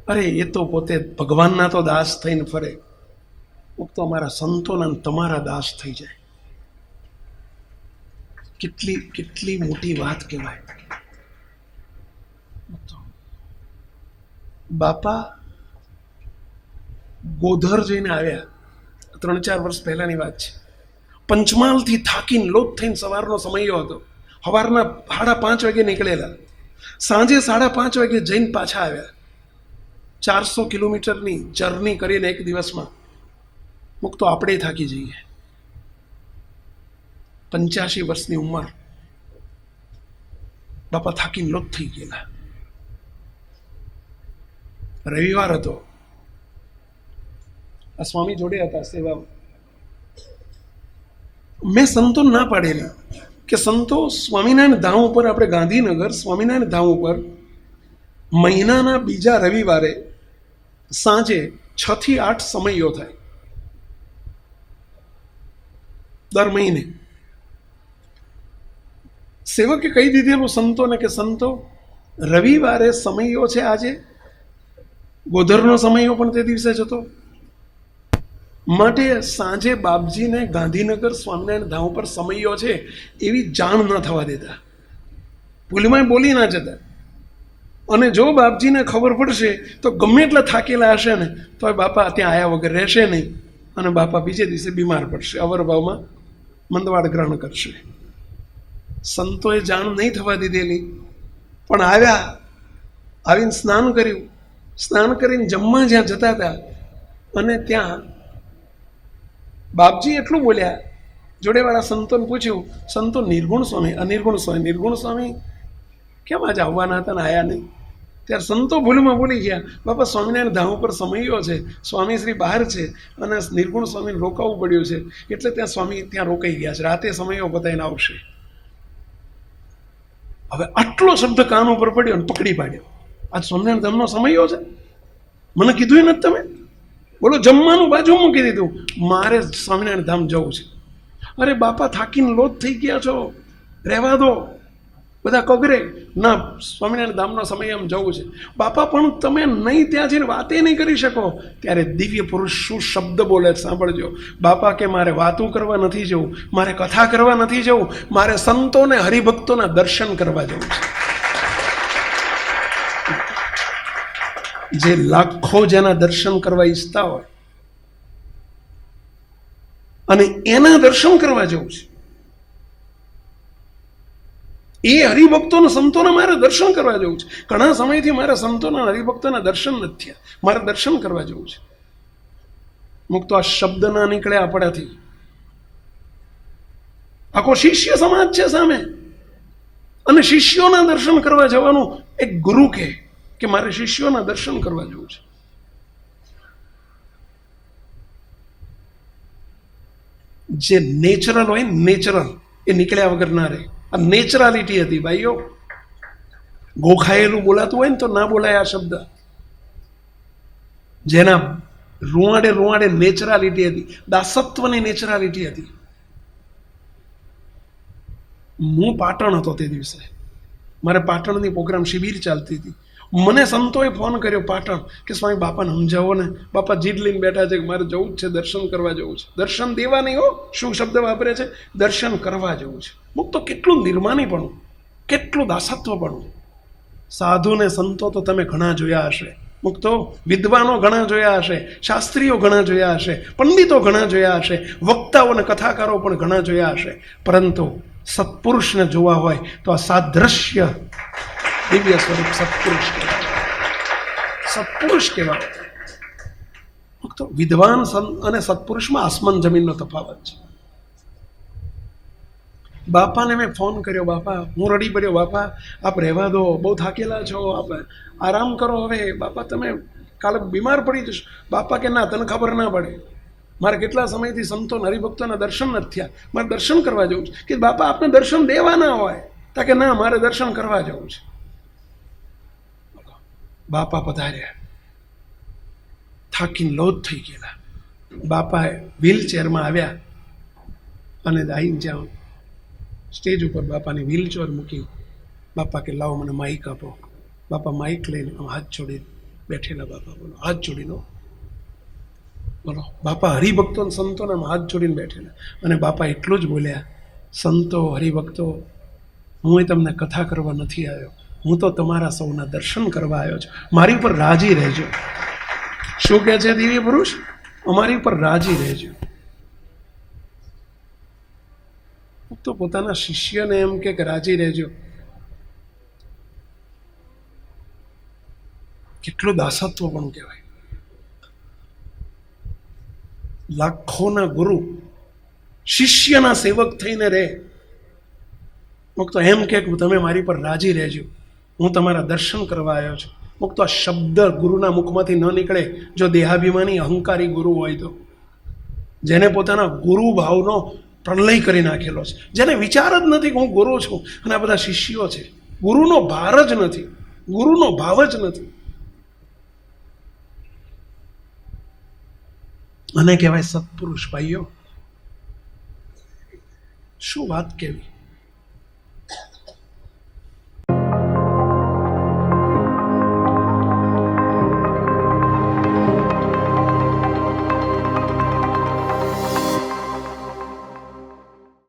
અરે એ તો પોતે ભગવાનના તો દાસ થઈને ફરે, તો અમારા સંતોના તમારા દાસ થઈ જાય. કેટલી કેટલી મોટી વાત કહેવાય. બાપા ગોધર જઈને આવ્યા, 3-4 વર્ષ પહેલાની વાત છે. પંચમહાલથી થાકીને લોથ થઈને સવારનો સમયો હતો. સવારના 5:30 વાગે નીકળેલા, સાંજે 5:30 વાગે જઈને પાછા આવ્યા. 400 કિલોમીટરની જર્ની કરીને એક દિવસમાં. તો આપણે થાકી જઈએ. 85 વર્ષની ઉંમર, બાપા થાકીને લોથ થઈ ગયેલા. રવિવાર હતો, આ સ્વામી જોડે હતા સેવા. મેં સંતો ના પાડેલી કે સંતો સ્વામિનારાયણ ધામ ઉપર, આપણે ગાંધીનગર સ્વામિનારાયણ ધામ ઉપર મહિનાના બીજા રવિવારે સાંજે 6 થી 8 સમયો થાય દર મહિને. સેવકે કહી દીધેલું સંતોને કે સંતો રવિવારે સમયો છે, આજે ગોધરનો સમયો પણ તે દિવસે જ હતો, માટે સાંજે બાપજીને ગાંધીનગર સ્વામિનારાયણ ધામ ઉપર સમયો છે એવી જાણ ન થવા દેતા, ભૂલમાં બોલી ના જતા. અને જો બાપજીને ખબર પડશે તો ગમે એટલા થાકેલા હશે ને તો બાપા ત્યાં આવ્યા વગર રહેશે નહીં, અને બાપા બીજે દિવસે બીમાર પડશે, અવરભાવમાં મંદવાડ ગ્રહણ કરશે. સંતોએ જાણ નહીં થવા દીધેલી, પણ આવ્યા, આવીને સ્નાન કર્યું, સ્નાન કરીને જમવા જ્યાં જતા હતા, અને ત્યાં બાપજી એટલું બોલ્યા, જોડેવાળા સંતોને પૂછ્યું, સંતો નિર્ગુણ સ્વામી, અનિર્ગુણ સ્વામી, નિર્ગુણ સ્વામી કેમ આજે આવવાના હતા ને આયા નહીં? ત્યારે સંતો ભૂલમાં બોલી ગયા, બાપા સ્વામિનારાયણ ધામ ઉપર સમયો છે, સ્વામી શ્રી બહાર છે અને નિર્ગુણ સ્વામીને રોકાવું પડ્યું છે, એટલે ત્યાં સ્વામી ત્યાં રોકાઈ ગયા છે, રાતે સમયો બતાવીને આવશે. હવે આટલો શબ્દ કાન ઉપર પડ્યો અને પકડી પાડ્યો, આજ સ્વામિનારાયણ ધામનો સમયો છે, મને કીધું નથી તમે? બોલો જમવાનું બાજુ મૂકી દીધું, મારે સ્વામિનારાયણ ધામ જવું છે. અરે બાપા થાકીને લોથ થઈ ગયા છો, રહેવા દો, બધા કગરે ના, સ્વામિનારાયણ ધામનો સમય એમ જવું છે. બાપા પણ તમે નહીં ત્યાં જઈને વાતે નહીં કરી શકો. ત્યારે દિવ્ય પુરુષ શું શબ્દ બોલે સાંભળજો. બાપા કે મારે વાતું કરવા નથી જવું, મારે કથા કરવા નથી જવું, મારે સંતોને હરિભક્તોના દર્શન કરવા જવું છે. જે લાખો જેના દર્શન કરવા ઈચ્છતા હોય અને એના દર્શન કરવા જવું છે, એ હરિભક્તોના સંતોના મારે દર્શન કરવા જવું છે. ઘણા સમયથી મારા સંતોના હરિભક્તોના દર્શન નથી થયા, મારે દર્શન કરવા જવું છે. મુક્તો આ શબ્દ ના નીકળે આપણાથી. આખો શિષ્ય સમાજ છે સામે, અને શિષ્યોના દર્શન કરવા જવાનું એક ગુરુ કે મારે શિષ્યોના દર્શન કરવા જવું છે. જે નેચરલ હોય, નેચરલ એ નીકળ્યા વગર ના રહે. આ નેચરાલિટી હતી ભાઈઓ. ગોખાયેલું બોલાતું હોય ને તો ના બોલાય આ શબ્દ. જેના રૂવાડે રૂવાડે નેચરાલિટી હતી, દાસત્વની નેચરાલિટી હતી. હું પાટણ હતો તે દિવસે, મારે પાટણની પ્રોગ્રામ શિબિર ચાલતી હતી. મને સંતોએ ફોન કર્યો પાટણ કે સ્વામી બાપાને સમજાવો ને, બાપા જીદ લઈને બેઠા છે કે મારે જવું જ છે, દર્શન કરવા જવું છે. દર્શન દેવા નહીં હો, શું શબ્દ વાપરે છે? દર્શન કરવા જવું છે. મુક્ત કેટલું નિર્માનીપણું, કેટલું દાસત્વપણું. સાધુ ને સંતો તો તમે ઘણા જોયા હશે, મુક્તો વિદ્વાનો ઘણા જોયા હશે, શાસ્ત્રીઓ ઘણા જોયા હશે, પંડિતો ઘણા જોયા હશે, વક્તાઓ અને કથાકારો પણ ઘણા જોયા હશે, પરંતુ સત્પુરુષને જોવા હોય તો આ સાદ્રશ્ય દિવ્ય સ્વરૂપ સત્પુરુષ કહેવાય. સત્પુરુષ કહેવાય. તો વિદ્વાન અને સત્પુરુષમાં આસમાન જમીનનો તફાવત છે. બાપાને મેં ફોન કર્યો, બાપા હું રડી પડ્યો, બાપા આપ રહેવા દો, બહુ થાકેલા છો, આપ આરામ કરો. હવે બાપા તમે કાલે બીમાર પડી જશો. બાપા કે ના, તને ખબર ના પડે, મારે કેટલા સમયથી સંતો હરિભક્તોના દર્શન નથી થયા, મારે દર્શન કરવા જવું છે. કે બાપા આપને દર્શન દેવા ના હોય? તા કે ના, મારે દર્શન કરવા જવું છે. બાપા પધાર્યા, થાકીને લોથ થઈ ગયેલા. બાપાએ વ્હીલચેરમાં આવ્યા અને આવીને જ્યાં સ્ટેજ ઉપર બાપાની વ્હીલચેર મૂકી, બાપા કે લાવો મને માઇક આપો. બાપા માઇક લઈને હાથ જોડી બેઠેલા બાપા બોલો, હાથ જોડીનો બોલો. બાપા હરિભક્તો અને સંતોના હાથ જોડીને બેઠેલા, અને બાપા એટલું જ બોલ્યા, સંતો હરિભક્તો, હું તમને કથા કરવા નથી આવ્યો, હું તો તમારા સૌના દર્શન કરવા આવ્યો છું. મારી ઉપર રાજી રહેજો. શું કહે છે દિવ્ય પુરુષ? અમારી ઉપર રાજી રહેજો. તો પોતાના શિષ્યને એમ કે રાજી રહેજો, કેટલું દાસત્વ પણ કહેવાય. લાખોના ગુરુ શિષ્યના સેવક થઈને રહે, મુક્ત એમ કે તમે મારી પર રાજી રહેજો, હું તમારા દર્શન કરવા આવ્યો છું. મુક્ત આ શબ્દ ગુરુના મુખમાંથી ન નીકળે જો દેહાભિમાની અહંકારી ગુરુ હોય તો, જેને પોતાના ગુરુ ભાવનો પ્રલય કરી નાખેલો છે, જેને વિચાર જ નથી કે હું ગુરુ છું અને આ બધા શિષ્યો છે. ગુરુનો ભાર જ નથી, ગુરુનો ભાવ જ નથી. અને કહેવાય સત્પુરુષ. ભાઈઓ, શું વાત કેવી!